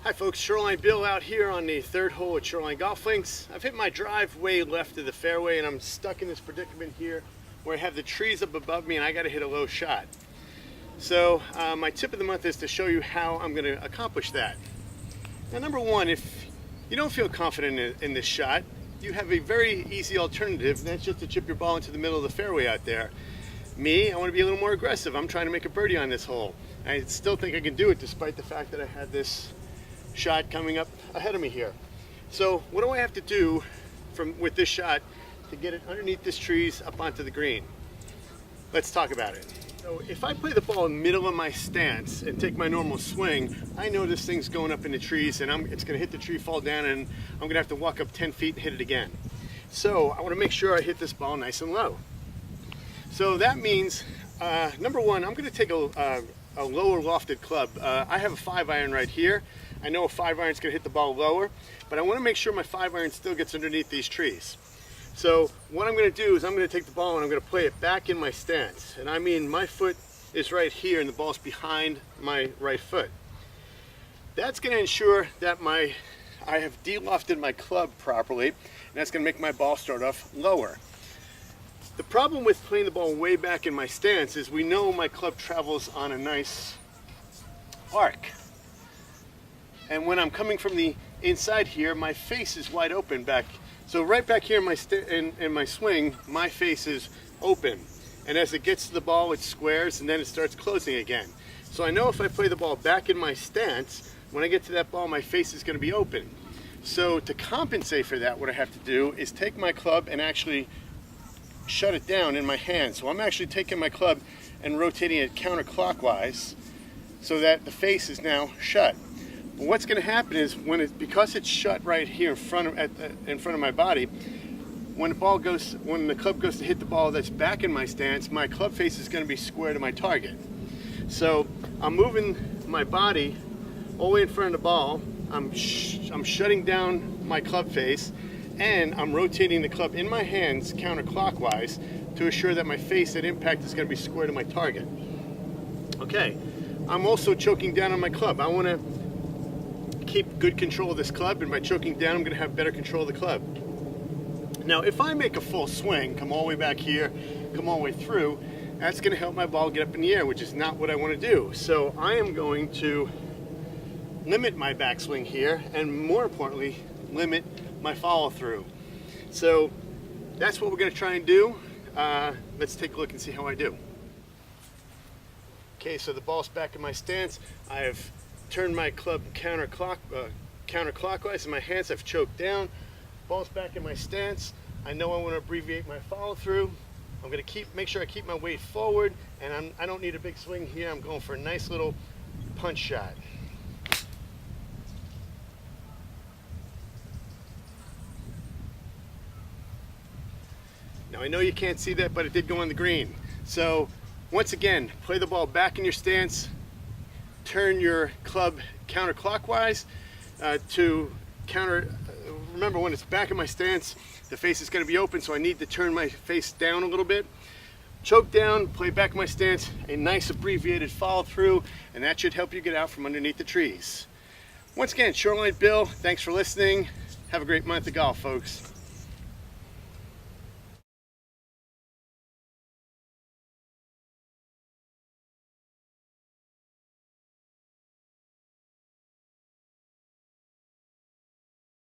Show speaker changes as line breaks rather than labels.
Hi folks, ShorelineBill out here on the third hole at Shoreline Golf Links. I've hit my drive way left of the fairway and I'm stuck in this predicament here where I have the trees up above me and I got to hit a low shot. So my tip of the month is to show you how I'm going to accomplish that. Now, number one, if you don't feel confident in this shot, you have a very easy alternative, and that's just to chip your ball into the middle of the fairway out there. Me, I want to be a little more aggressive. I'm trying to make a birdie on this hole. I still think I can do it despite the fact that I had this shot coming up ahead of me here. So what do I have to do with this shot to get it underneath this trees up onto the green? Let's talk about it. So if I play the ball in the middle of my stance and take my normal swing, I know this thing's going up in the trees and it's going to hit the tree, fall down, and I'm going to have to walk up 10 feet and hit it again. So I want to make sure I hit this ball nice and low. So that means, number one, I'm going to take a lower lofted club. I have a 5-iron right here. I know a 5-iron is going to hit the ball lower, but I want to make sure my 5-iron still gets underneath these trees. So what I'm going to do is I'm going to take the ball and I'm going to play it back in my stance. And I mean, my foot is right here and the ball's behind my right foot. That's going to ensure that I have de-lofted my club properly, and that's going to make my ball start off lower. The problem with playing the ball way back in my stance is we know my club travels on a nice arc. And when I'm coming from the inside here, my face is wide open back. So right back here in my swing, my face is open. And as it gets to the ball, it squares and then it starts closing again. So I know if I play the ball back in my stance, when I get to that ball, my face is going to be open. So to compensate for that, what I have to do is take my club and actually shut it down in my hand. So I'm actually taking my club and rotating it counterclockwise so that the face is now shut. But what's going to happen is because it's shut right here in front of my body, when the club goes to hit the ball that's back in my stance, my club face is going to be square to my target. So I'm moving my body all the way in front of the ball. I'm shutting down my club face, and I'm rotating the club in my hands counterclockwise to assure that my face at impact is going to be square to my target. Okay, I'm also choking down on my club. I want to keep good control of this club, and by choking down, I'm going to have better control of the club. Now, if I make a full swing, come all the way back here, come all the way through, that's going to help my ball get up in the air, which is not what I want to do. So I am going to limit my backswing here, and more importantly, limit my follow through. So that's what we're going to try and do. Let's take a look and see how I do. Okay, so the ball's back in my stance. I have turned my club counterclockwise in my hands. I've choked down. Ball's back in my stance. I know I want to abbreviate my follow through. I'm going to make sure I keep my weight forward, and I don't need a big swing here. I'm going for a nice little punch shot. Now I know you can't see that, but it did go on the green. So once again, play the ball back in your stance. Turn your club counterclockwise remember, when it's back in my stance, the face is going to be open, so I need to turn my face down a little bit. Choke down, play back in my stance, a nice abbreviated follow through, and that should help you get out from underneath the trees. Once again, ShorelineBill, thanks for listening. Have a great month of golf, folks.